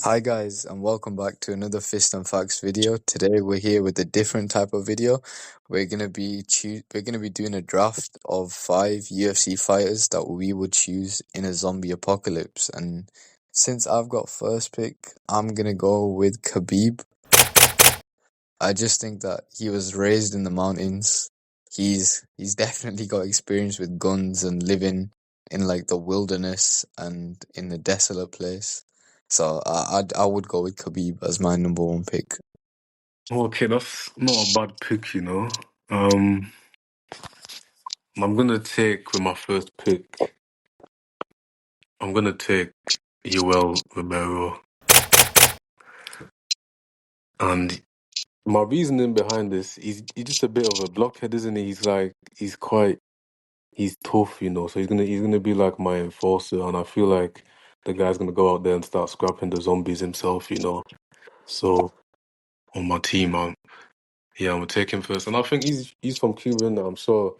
Hi guys, and welcome back to another Fist and Facts video. Today we're here with a different type of video. We're gonna be doing a draft of 5 UFC fighters that we would choose in a zombie apocalypse. And since I've got first pick, I'm gonna go with Khabib. I just think that he was raised in the mountains. He's definitely got experience with guns and living in like the wilderness and in a desolate place. So I would go with Khabib as my number one pick. Okay, that's not a bad pick, you know. Um, I'm gonna take with my first pick. I'm gonna take Yoel Romero, and my reasoning behind this, he's just a bit of a blockhead, isn't he? He's tough, you know. So he's gonna be like my enforcer, and I feel like the guy's gonna go out there and start scrapping the zombies himself, you know. So on my team, I'm gonna take him first, and I think he's from Cuba, and I'm sure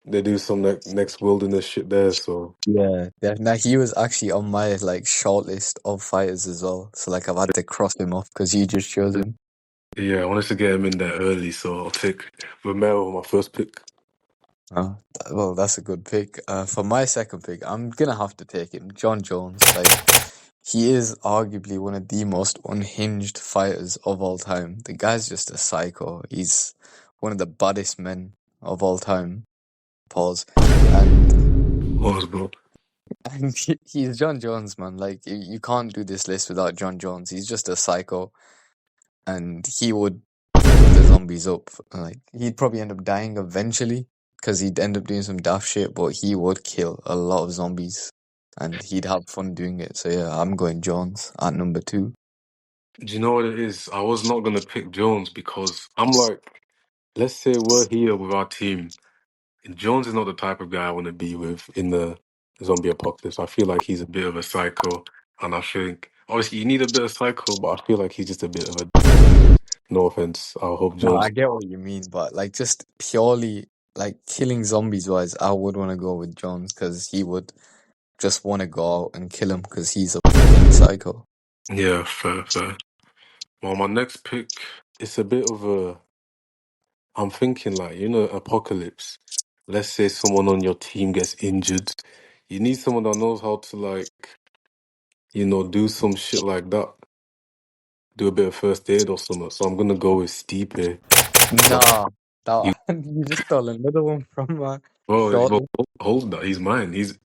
they do some next wilderness shit there. So. Yeah, now he was actually on my like short list of fighters as well. So like I've had to cross him off because you just chose him. Yeah, I wanted to get him in there early, so I'll take Romero on my first pick. Oh, well, that's a good pick. For my second pick, I'm gonna have to take him, John Jones. Like, he is arguably one of the most unhinged fighters of all time. The guy's just a psycho. He's one of the baddest men of all time. Pause. Pause, bro. And he's John Jones, man. Like, you can't do this list without John Jones. He's just a psycho, and he would fuck the zombies up. Like, he'd probably end up dying eventually because he'd end up doing some daft shit, but he would kill a lot of zombies and he'd have fun doing it. So yeah, I'm going Jones at number two. Do you know what it is? I was not gonna pick Jones because I'm like, let's say we're here with our team. And Jones is not the type of guy I want to be with in the zombie apocalypse. I feel like he's a bit of a psycho, and I think obviously you need a bit of psycho, but I feel like he's just a bit of a. No offense. I hope No, Jones. I get what you mean, but like just purely like killing zombies wise, I would want to go with Jones because he would just want to go out and kill him because he's a fucking psycho. Yeah, fair, fair. Well, my next pick, it's a bit of a. I'm thinking like, apocalypse. Let's say someone on your team gets injured. You need someone that knows how to like, do some shit like that. Do a bit of first aid or something. So I'm gonna go with Stipe. Like Nah, you that you just stole another one from my well, shortlist. hold that. He's mine. He's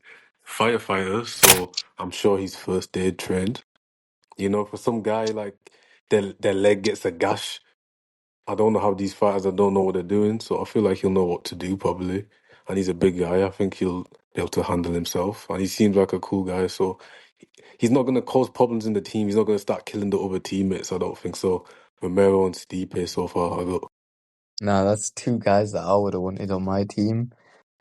firefighter, so I'm sure he's first aid trained. For some guy like their leg gets a gash. I don't know how these fighters. I don't know what they're doing, so I feel like he'll know what to do probably. And he's a big guy. I think he'll be able to handle himself, and he seems like a cool guy. So he's not going to cause problems in the team. He's not going to start killing the other teammates. I don't think so. Romero and Stipe so far. I got. Nah, that's two guys that I would have wanted on my team.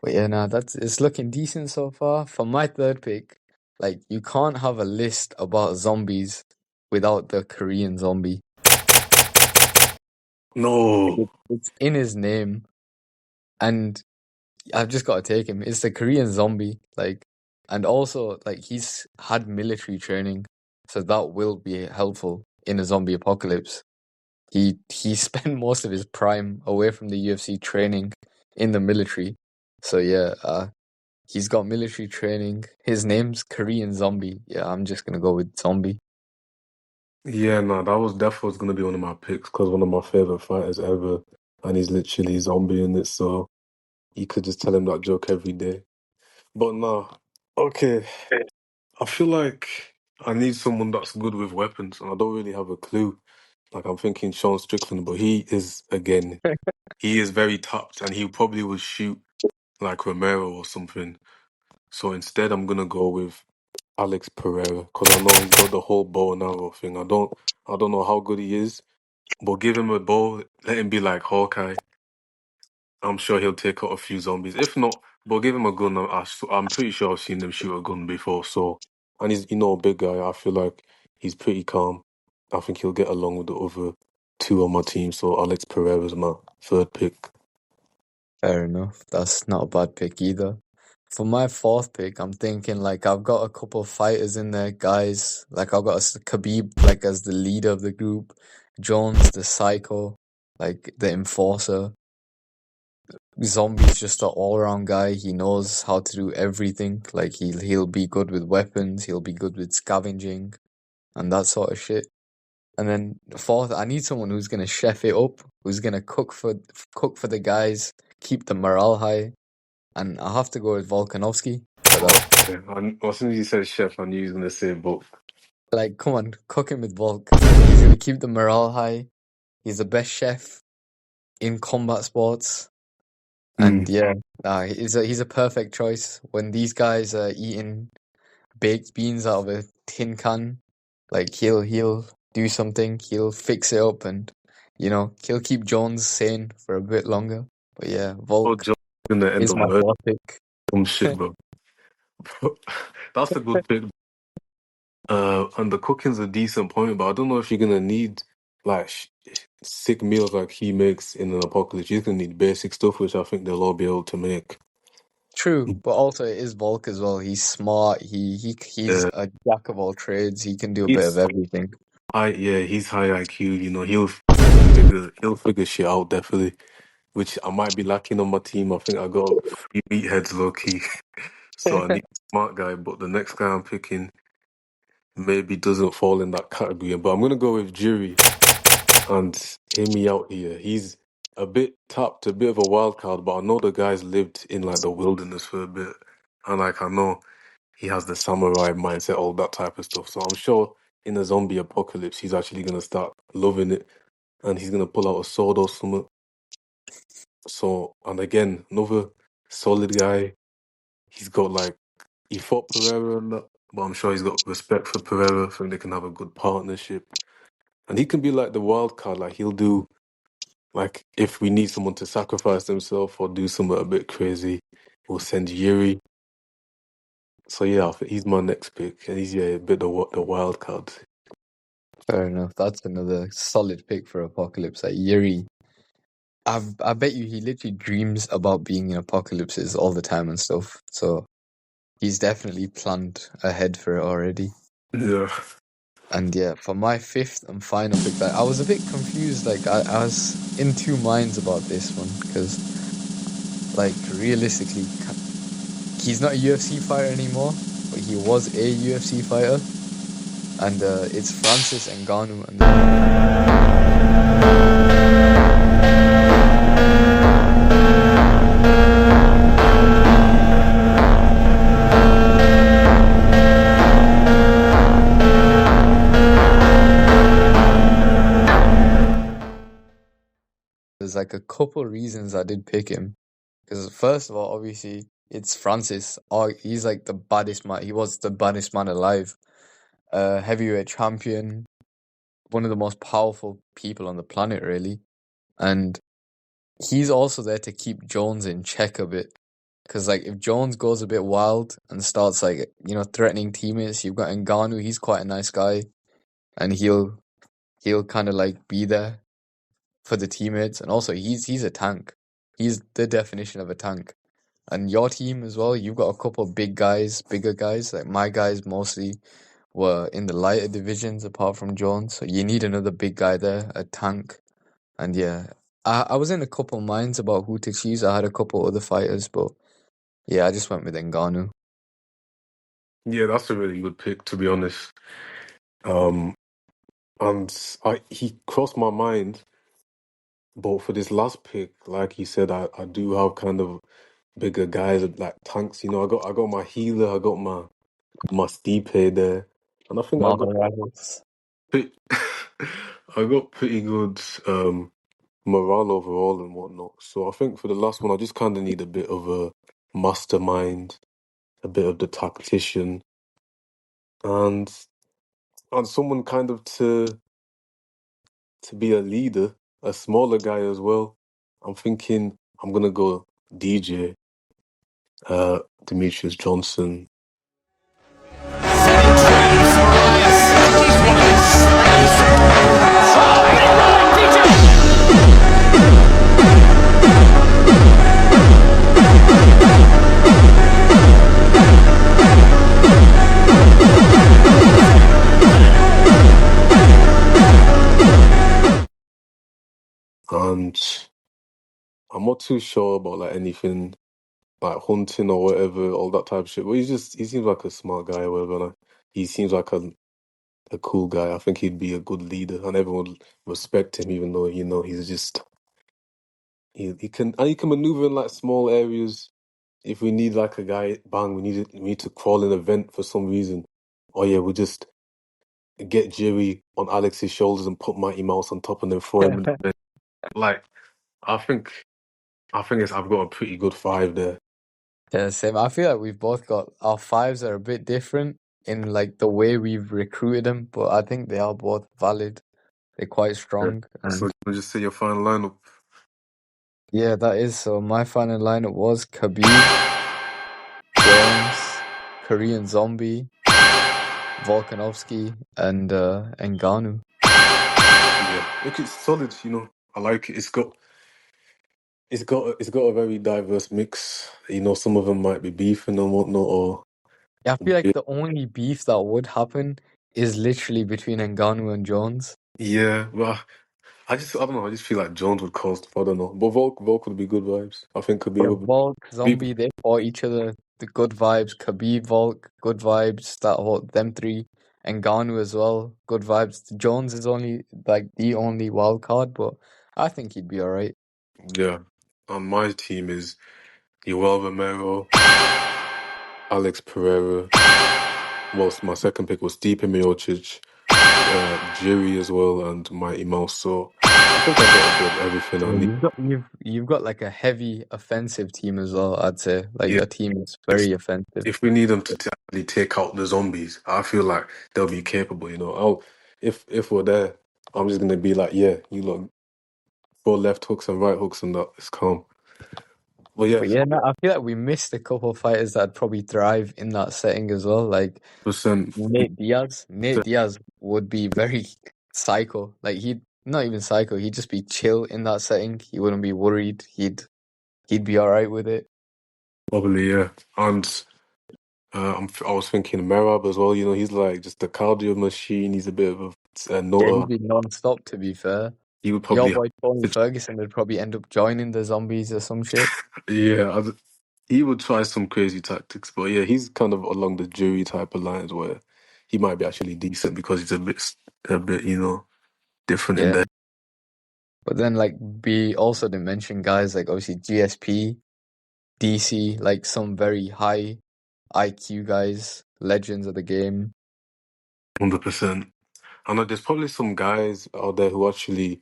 But yeah, nah, it's looking decent so far. For my third pick, like you can't have a list about zombies without the Korean zombie. Like No. it's in his name, and I've just got to take him. It's the Korean zombie, like, and also like he's had military training, so that will be helpful in a zombie apocalypse. He spent most of his prime away from the UFC training in the military. So yeah, he's got military training. His name's Korean Zombie. Yeah, I'm just gonna go with Zombie. Yeah, no, that was definitely was going to be one of my picks because one of my favorite fighters ever, and he's literally zombie in it. So you could just tell him that joke every day. But no, okay. I feel like I need someone that's good with weapons, and I don't really have a clue. Like I'm thinking Sean Strickland, but he is very tapped, and he probably would shoot like Romero or something. So instead, I'm gonna go with Alex Pereira because I know he's got the whole bow and arrow thing. I don't know how good he is, but give him a bow, let him be like Hawkeye. I'm sure he'll take out a few zombies. If not, but give him a gun. I'm pretty sure I've seen him shoot a gun before. So, and he's a big guy. I feel like he's pretty calm. I think he'll get along with the other two on my team. So Alex Pereira's my third pick. Fair enough. That's not a bad pick either. For my fourth pick, I'm thinking like I've got a couple of fighters in there, guys. Like I've got Khabib like as the leader of the group, Jones the psycho, like the enforcer. Zombie's just an all-around guy. He knows how to do everything. Like he'll be good with weapons. He'll be good with scavenging and that sort of shit. And then the fourth, I need someone who's gonna chef it up, who's gonna cook for the guys, keep the morale high. And I have to go with Volkanovski for that. Yeah, as soon as you said chef, I knew he was gonna say book. Like, come on, cook him with Volk. He's gonna keep the morale high. He's the best chef in combat sports. And yeah, he's a perfect choice. When these guys are eating baked beans out of a tin can, like he'll do something. He'll fix it up, and he'll keep Jones sane for a bit longer. But yeah, Oh, Volk Joe's gonna end is up my murdering fourth pick. some shit, bro. That's a good pick. And the cooking's a decent point, but I don't know if you're gonna need like sick meals like he makes in an apocalypse. You're gonna need basic stuff, which I think they'll all be able to make. True, but also it is Volk as well. He's smart. He's Yeah, a jack of all trades. He can do a bit of he's everything. he's high IQ. You know, he'll figure shit out definitely. Which I might be lacking on my team. I think I got three meatheads low key, so I need a smart guy. But the next guy I'm picking maybe doesn't fall in that category. But I'm gonna go with Jury. And hear me out here. He's a bit tapped, a bit of a wild card, but I know the guy's lived in like the wilderness for a bit. And like I know he has the samurai mindset, all that type of stuff. So I'm sure in a zombie apocalypse he's actually gonna start loving it and he's gonna pull out a sword or something. So and again, another solid guy. He's got like he fought Pereira and that, but I'm sure he's got respect for Pereira. I think they can have a good partnership. And he can be like the wild card, like he'll do. Like, if we need someone to sacrifice themselves or do something a bit crazy, we'll send Yuri. So yeah, I think he's my next pick, and he's a bit the wild card. Fair enough. That's another solid pick for Apocalypse. Like Yuri, I bet you he literally dreams about being in apocalypses all the time and stuff. So he's definitely planned ahead for it already. Yeah, And yeah, for my fifth and final pick, I was a bit confused. Like I was in two minds about this one because, like, realistically, he's not a UFC fighter anymore, but he was a UFC fighter, and it's Francis Ngannou. And there's like a couple reasons I did pick him. Because first of all, obviously, it's Francis. Oh, he's like the baddest man. He was the baddest man alive. Heavyweight champion, one of the most powerful people on the planet, really. And he's also there to keep Jones in check a bit. Because like if Jones goes a bit wild and starts like threatening teammates, you've got Ngannou. He's quite a nice guy, and he'll kind of like be there for the teammates. And also he's a tank. He's the definition of a tank. And your team as well, you've got a couple of bigger guys. Like my guys mostly were in the lighter divisions apart from Jones. So you need another big guy there, a tank. And yeah, I was in a couple of minds about who to choose. I had a couple other fighters, but yeah, I just went with Ngannou. yeah, that's a really good pick, to be honest. And he crossed my mind, but for this last pick, like you said, I do have kind of bigger guys like tanks. You know, I got my healer, I got my Stipe there, and I think I got Marvel Rivals. pretty, I got pretty good morale overall and whatnot. So I think for the last one, I just kind of need a bit of a mastermind, a bit of the tactician, and someone kind of to be a leader, a smaller guy as well. I'm thinking I'm gonna go DJ, Demetrius Johnson. and I'm not too sure about like anything like hunting or whatever, all that type of shit. But he seems like a smart guy or whatever. And he seems like a cool guy. I think he'd be a good leader, and everyone would respect him, even though he's just he can maneuver in like small areas. If we need like a guy, bang, we need to crawl in a vent for some reason. Oh yeah, we just get Jerry on Alex's shoulders and put Mighty Mouse on top and then throw him in the vent. Like I think I've got a pretty good five there. Yeah, same. I feel like we've both got our fives are a bit different in like the way we've recruited them, but I think they are both valid. They're quite Yeah. strong, So and just say your final lineup. yeah, that is. So my final lineup was Khabib, Jones, Korean Zombie, Volkanovski, and Ngannou. Yeah, look, it's solid. I like it. It's got a very diverse mix. Some of them might be beefing and whatnot, or Yeah, I feel like the only beef that would happen is literally between Ngannou and Jones. yeah. Well, I don't know. I just feel like Jones would cause. I don't know, but Volk would be good vibes. I think Yeah, Khabib would Volk, be. Zombie, they fought each other. The good vibes. Khabib, Volk, good vibes. That whole them three. Ngannou as well, good vibes. Jones is only like the only wild card, but I think he'd be alright. Yeah. And my team is Yoel Romero, Alex Pereira. Well, my second pick was Stipe Miocic, Jiri as well, and Mighty Mouse. So I think I've got a bit of everything I Yeah, need. you've got like a heavy offensive team as well, I'd say. Like Yeah. your team is very offensive. If we need them to actually take out the zombies, I feel like they'll be capable. If we're there, I'm just gonna be like, yeah, you look, throw left hooks and right hooks and that. It's calm. But yeah, But yeah, no, I feel like we missed a couple of fighters that'd probably thrive in that setting as well. Like percent. Nate Diaz. Nate Diaz would be very psycho. Like he'd not even psycho, he'd just be chill in that setting. He wouldn't be worried. He'd be alright with it. Probably yeah. And I was thinking Merab as well. He's like just a cardio machine. He's a bit of a Yeah, he'd nutter. be non-stop to be fair. He would Your probably boy Tony have Ferguson would probably end up joining the zombies or some shit. yeah. He would try some crazy tactics, but yeah, he's kind of along the jury type of lines where he might be actually decent because he's a bit, different in Yeah. there. But then like we also didn't mention guys like obviously GSP, DC, like some very high IQ guys, legends of the game. 100%. I know there's probably some guys out there who actually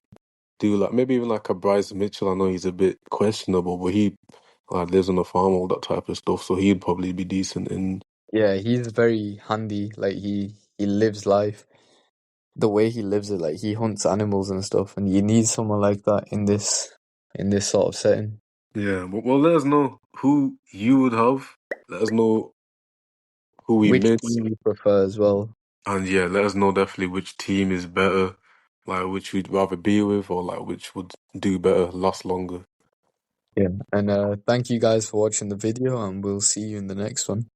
do like maybe even like a Bryce Mitchell. I know he's a bit questionable, but he like lives on a farm, all that type of stuff. So he'd probably be decent in. Yeah, he's very handy. Like he lives life. The way he lives it, like he hunts animals and stuff, and you need someone like that in this sort of setting. Yeah, well, let us know who you would have. Let us know who we Which missed, team you prefer as well. and yeah, let us know definitely which team is better, like which we'd rather be with, or like which would do better, last longer. Yeah. And thank you guys for watching the video, and we'll see you in the next one.